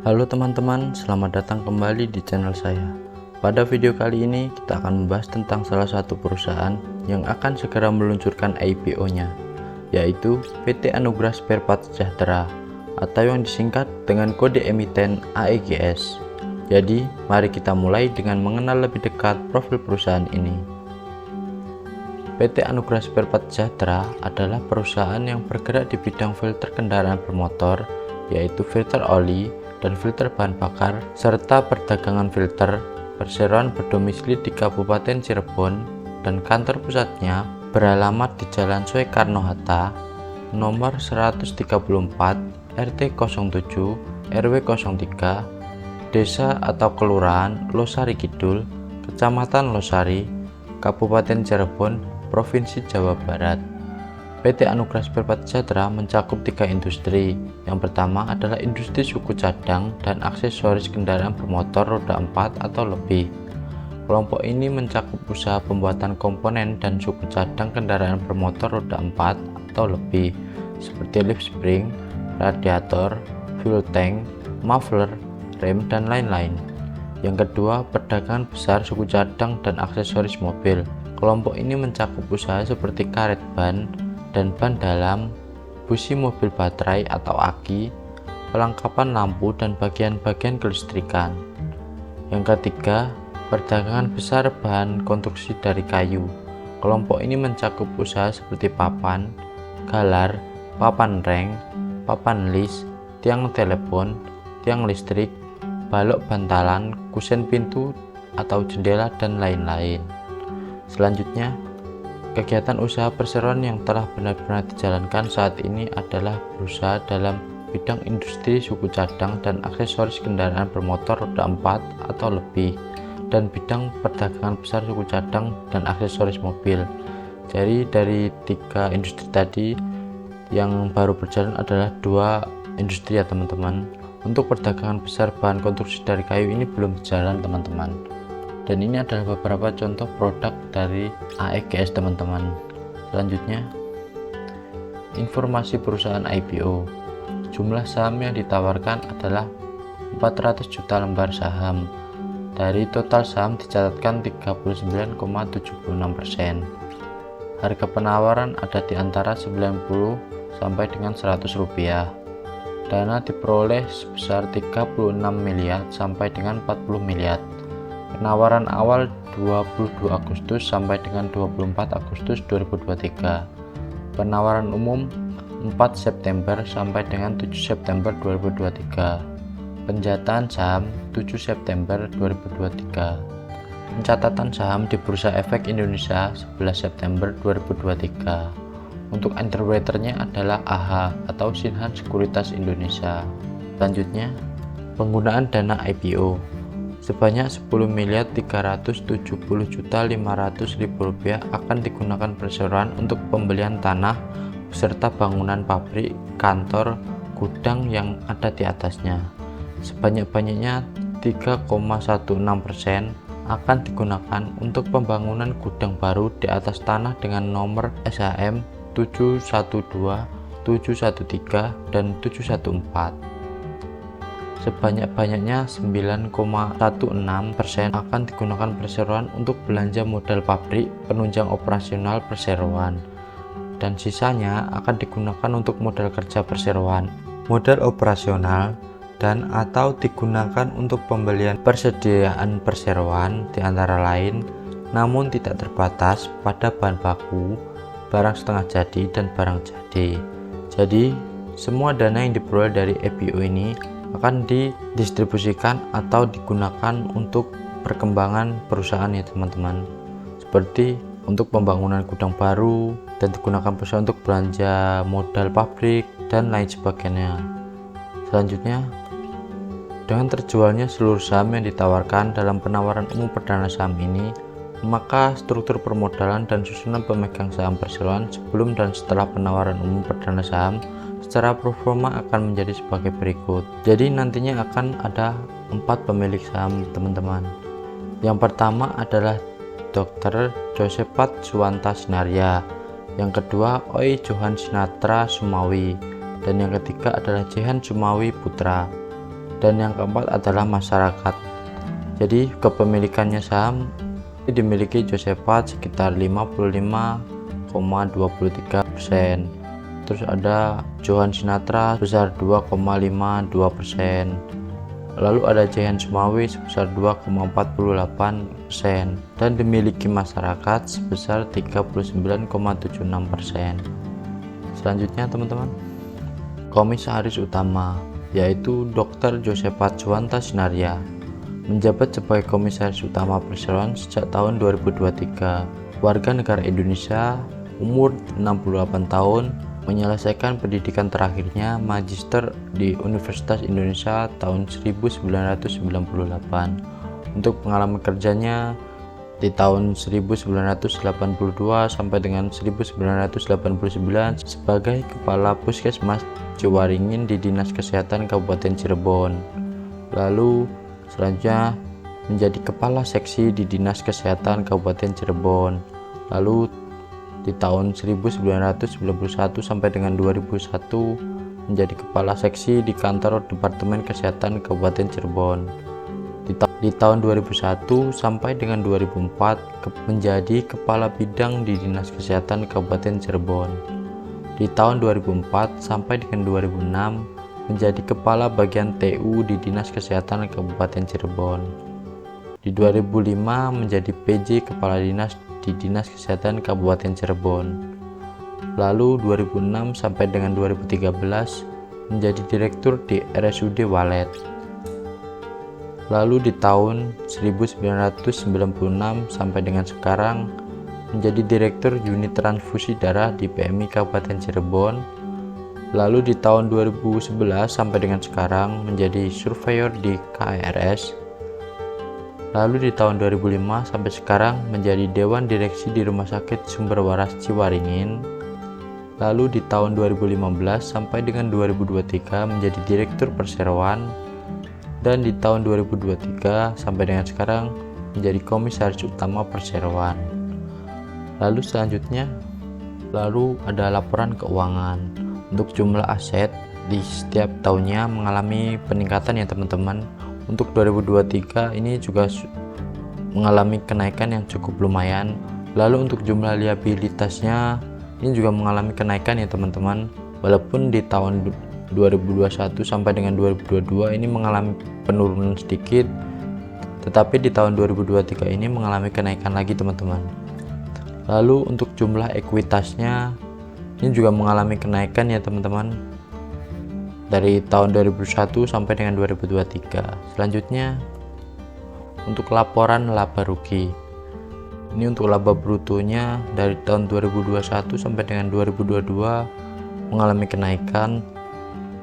Halo teman-teman, selamat datang kembali di channel saya. Pada video kali ini kita akan membahas tentang salah satu perusahaan yang akan segera meluncurkan IPO-nya, yaitu PT Anugrah Spare Parts Sejahtera atau yang disingkat dengan kode emiten AEGS. Jadi, mari kita mulai dengan mengenal lebih dekat profil perusahaan ini. PT Anugrah Spare Parts Sejahtera adalah perusahaan yang bergerak di bidang filter kendaraan bermotor, yaitu filter oli dan filter bahan bakar, serta perdagangan filter. Perseroan berdomisili di Kabupaten Cirebon dan kantor pusatnya beralamat di Jalan Soekarno-Hatta, nomor 134, RT 07, RW 03, Desa atau Kelurahan Losari Kidul, Kecamatan Losari, Kabupaten Cirebon, Provinsi Jawa Barat. PT Anugrah Spare Parts Sejahtera mencakup 3 industri. Yang pertama adalah industri suku cadang dan aksesoris kendaraan bermotor roda 4 atau lebih. Kelompok ini mencakup usaha pembuatan komponen dan suku cadang kendaraan bermotor roda 4 atau lebih, seperti lift spring, radiator, fuel tank, muffler, rem, dan lain-lain. Yang kedua, perdagangan besar suku cadang dan aksesoris mobil. Kelompok ini mencakup usaha seperti karet ban dan ban dalam, busi mobil baterai atau aki, pelengkapan lampu dan bagian-bagian kelistrikan. Yang ketiga, perdagangan besar bahan konstruksi dari kayu. Kelompok ini mencakup usaha seperti papan, galar, papan reng, papan lis, tiang telepon, tiang listrik, balok bantalan, kusen pintu atau jendela, dan lain-lain. Selanjutnya, kegiatan usaha perseroan yang telah benar-benar dijalankan saat ini adalah berusaha dalam bidang industri suku cadang dan aksesoris kendaraan bermotor roda 4 atau lebih, dan bidang perdagangan besar suku cadang dan aksesoris mobil. Jadi dari 3 industri tadi, yang baru berjalan adalah 2 industri ya teman-teman. Untuk perdagangan besar bahan konstruksi dari kayu ini belum berjalan teman-teman. Dan ini adalah beberapa contoh produk dari AEGS teman-teman. Selanjutnya, informasi perusahaan IPO. Jumlah saham yang ditawarkan adalah 400 juta lembar saham. Dari total saham dicatatkan 39,76%. Harga penawaran ada di antara 90 sampai dengan 100 rupiah. Dana diperoleh sebesar 36 miliar sampai dengan 40 miliar. Penawaran awal 22 Agustus sampai dengan 24 Agustus 2023. Penawaran umum 4 September sampai dengan 7 September 2023. Penjataan saham 7 September 2023. Pencatatan saham di Bursa Efek Indonesia 11 September 2023. Untuk underwriternya adalah AHA atau Sinhan Sekuritas Indonesia. Selanjutnya, penggunaan dana IPO. Sebanyak 10.370.500.000 rupiah akan digunakan perseroan untuk pembelian tanah beserta bangunan pabrik, kantor, gudang yang ada di atasnya. Sebanyak-banyaknya 3,16% akan digunakan untuk pembangunan gudang baru di atas tanah dengan nomor SHM 712, 713, dan 714. Sebanyak-banyaknya 9,16% akan digunakan perseroan untuk belanja modal pabrik penunjang operasional perseroan, dan sisanya akan digunakan untuk modal kerja perseroan, modal operasional, dan atau digunakan untuk pembelian persediaan perseroan di antara lain, namun tidak terbatas pada bahan baku, barang setengah jadi, dan barang jadi. Jadi semua dana yang diperoleh dari IPO ini akan didistribusikan atau digunakan untuk perkembangan perusahaan ya teman-teman, seperti untuk pembangunan gudang baru, dan digunakan perusahaan untuk belanja modal pabrik dan lain sebagainya. Selanjutnya, dengan terjualnya seluruh saham yang ditawarkan dalam penawaran umum perdana saham ini, maka struktur permodalan dan susunan pemegang saham perseroan sebelum dan setelah penawaran umum perdana saham secara proforma akan menjadi sebagai berikut. Jadi nantinya akan ada 4 pemilik saham teman-teman. Yang pertama adalah Dr. Josepat Suwanta Sinaria, yang kedua Oi Johan Sinatra Sumawi, dan yang ketiga adalah Jehan Sumawi Putra. Dan yang keempat adalah masyarakat. Jadi kepemilikannya saham dimiliki Josepat sekitar 55,23%. Terus ada Johan Sinatra sebesar 2,52%. Lalu ada Jayan Sumawi sebesar 2,48% dan dimiliki masyarakat sebesar 39,76%. Selanjutnya teman-teman, Komisaris Utama yaitu Dr. Josepat Suwanta Sinaria menjabat sebagai Komisaris Utama Perseroan sejak tahun 2023. Warga negara Indonesia, umur 68 tahun, menyelesaikan pendidikan terakhirnya magister di Universitas Indonesia tahun 1998. Untuk pengalaman kerjanya di tahun 1982 sampai dengan 1989 sebagai Kepala Puskesmas Ciwaringin di Dinas Kesehatan Kabupaten Cirebon. Lalu selanjutnya menjadi Kepala Seksi di Dinas Kesehatan Kabupaten Cirebon. Lalu di tahun 1991 sampai dengan 2001 menjadi Kepala Seksi di Kantor Departemen Kesehatan Kabupaten Cirebon. Di tahun 2001 sampai dengan 2004 menjadi Kepala Bidang di Dinas Kesehatan Kabupaten Cirebon. Di tahun 2004 sampai dengan 2006 menjadi Kepala Bagian TU di Dinas Kesehatan Kabupaten Cirebon. Di 2005 menjadi PJ Kepala Dinas di Dinas Kesehatan Kabupaten Cirebon. Lalu 2006 sampai dengan 2013 menjadi Direktur di RSUD Walet. Lalu di tahun 1996 sampai dengan sekarang menjadi Direktur Unit Transfusi Darah di PMI Kabupaten Cirebon. Lalu di tahun 2011 sampai dengan sekarang menjadi Surveyor di KRS. Lalu di tahun 2005 sampai sekarang menjadi Dewan Direksi di Rumah Sakit Sumber Waras Ciwaringin. Lalu di tahun 2015 sampai dengan 2023 menjadi Direktur Perseroan. Dan di tahun 2023 sampai dengan sekarang menjadi Komisaris Utama Perseroan. Lalu selanjutnya, ada laporan keuangan. Untuk jumlah aset di setiap tahunnya mengalami peningkatan ya teman-teman. Untuk 2023 ini juga mengalami kenaikan yang cukup lumayan. Lalu untuk jumlah liabilitasnya ini juga mengalami kenaikan ya teman-teman. Walaupun di tahun 2021 sampai dengan 2022 ini mengalami penurunan sedikit, tetapi di tahun 2023 ini mengalami kenaikan lagi teman-teman. Lalu untuk jumlah ekuitasnya ini juga mengalami kenaikan ya teman-teman, dari tahun 2001 sampai dengan 2023. Selanjutnya untuk laporan laba rugi, ini untuk laba brutonya dari tahun 2021 sampai dengan 2022 mengalami kenaikan.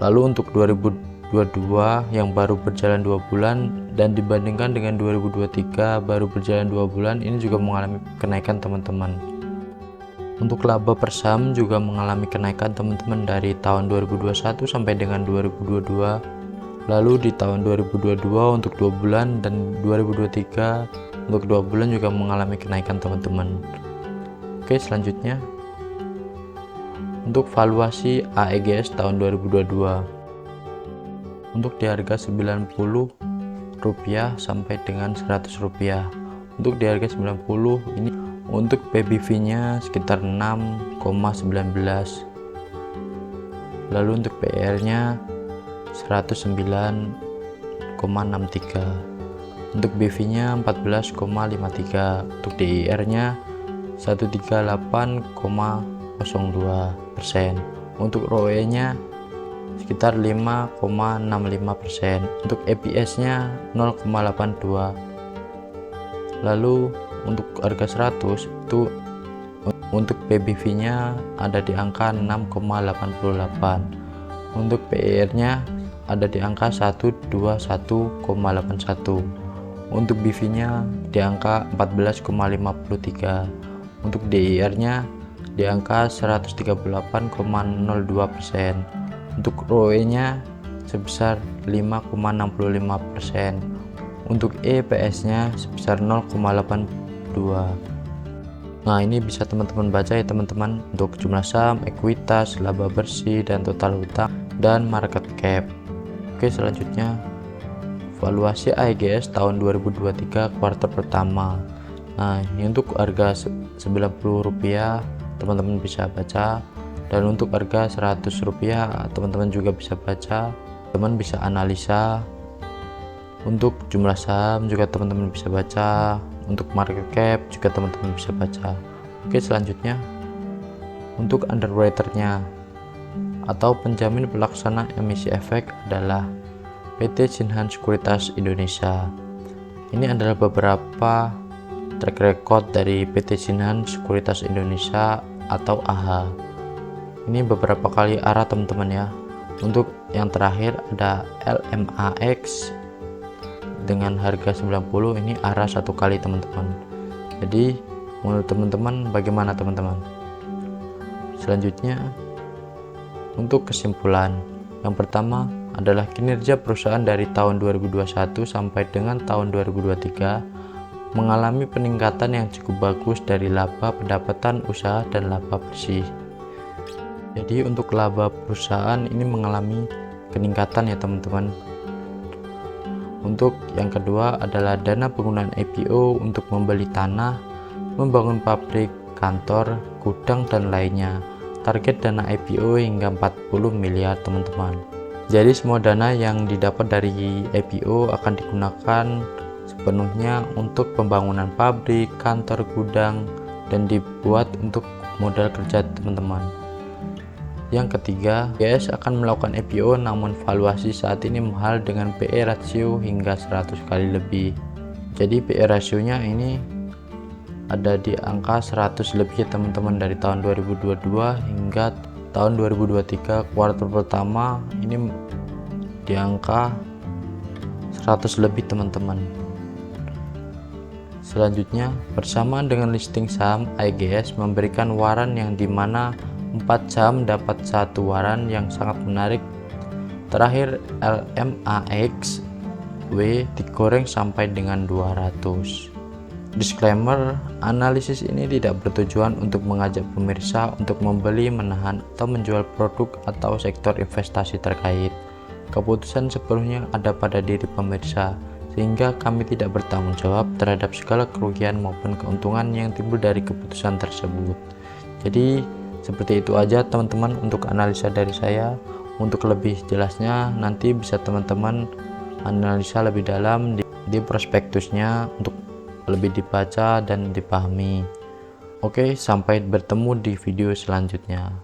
Lalu untuk 2022 yang baru berjalan 2 bulan dan dibandingkan dengan 2023 baru berjalan 2 bulan ini juga mengalami kenaikan teman-teman. Untuk laba per saham juga mengalami kenaikan teman-teman dari tahun 2021 sampai dengan 2022. Lalu di tahun 2022 untuk 2 bulan dan 2023 untuk 2 bulan juga mengalami kenaikan teman-teman. Oke, selanjutnya untuk valuasi AEGS tahun 2022 untuk di harga Rp90 sampai dengan Rp100. Untuk di harga 90 ini untuk PBV nya sekitar 6,19, lalu untuk PR nya 109,63, untuk BV nya 14,53, untuk DIR nya 138,02%, untuk ROE nya sekitar 5,65%, untuk EPS nya 0,82. Lalu untuk harga 100 itu untuk PBV nya ada di angka 6,88, untuk PER nya ada di angka 121,81, untuk BV nya di angka 14,53, untuk DIR nya di angka 138,02%, untuk ROE nya sebesar 5,65%, untuk EPS nya sebesar 0,82. Nah, ini bisa teman-teman baca ya teman-teman, untuk jumlah saham, ekuitas, laba bersih, dan total hutang, dan market cap. Oke, selanjutnya valuasi AEGS tahun 2023 kuartal pertama. Nah, ini untuk harga Rp90 teman-teman bisa baca, dan untuk harga Rp100 teman-teman juga bisa baca, teman bisa analisa. Untuk jumlah saham juga teman-teman bisa baca, untuk market cap juga teman-teman bisa baca. Oke, selanjutnya untuk underwriternya atau penjamin pelaksana emisi efek adalah PT Sinhan Sekuritas Indonesia. Ini adalah beberapa track record dari PT Sinhan Sekuritas Indonesia atau AHA. Ini beberapa kali arah teman-teman ya. Untuk yang terakhir ada LMAX dengan harga 90, ini arah 1 kali teman-teman. Jadi menurut teman-teman bagaimana teman-teman? Selanjutnya untuk kesimpulan, yang pertama adalah kinerja perusahaan dari tahun 2021 sampai dengan tahun 2023 mengalami peningkatan yang cukup bagus dari laba pendapatan usaha dan laba bersih. Jadi untuk laba perusahaan ini mengalami peningkatan ya teman-teman. Untuk yang kedua adalah dana penggunaan IPO untuk membeli tanah, membangun pabrik, kantor, gudang dan lainnya. Target dana IPO hingga 40 miliar teman-teman. Jadi semua dana yang didapat dari IPO akan digunakan sepenuhnya untuk pembangunan pabrik, kantor, gudang, dan dibuat untuk modal kerja teman-teman. Yang ketiga, GS akan melakukan IPO namun valuasi saat ini mahal dengan PE ratio hingga 100 kali lebih. Jadi PE rasionya ini ada di angka 100 lebih teman-teman, dari tahun 2022 hingga tahun 2023 kuartal pertama ini di angka 100 lebih teman-teman. Selanjutnya, bersamaan dengan listing saham, AEGS memberikan waran yang dimana 4 saham dapat 1 waran yang sangat menarik. Terakhir LMAX W digoreng sampai dengan 200. Disclaimer, analisis ini tidak bertujuan untuk mengajak pemirsa untuk membeli, menahan, atau menjual produk atau sektor investasi terkait. Keputusan sepenuhnya ada pada diri pemirsa, sehingga kami tidak bertanggung jawab terhadap segala kerugian maupun keuntungan yang timbul dari keputusan tersebut. Jadi seperti itu aja teman-teman untuk analisa dari saya. Untuk lebih jelasnya nanti bisa teman-teman analisa lebih dalam di prospektusnya untuk lebih dibaca dan dipahami. Oke, sampai bertemu di video selanjutnya.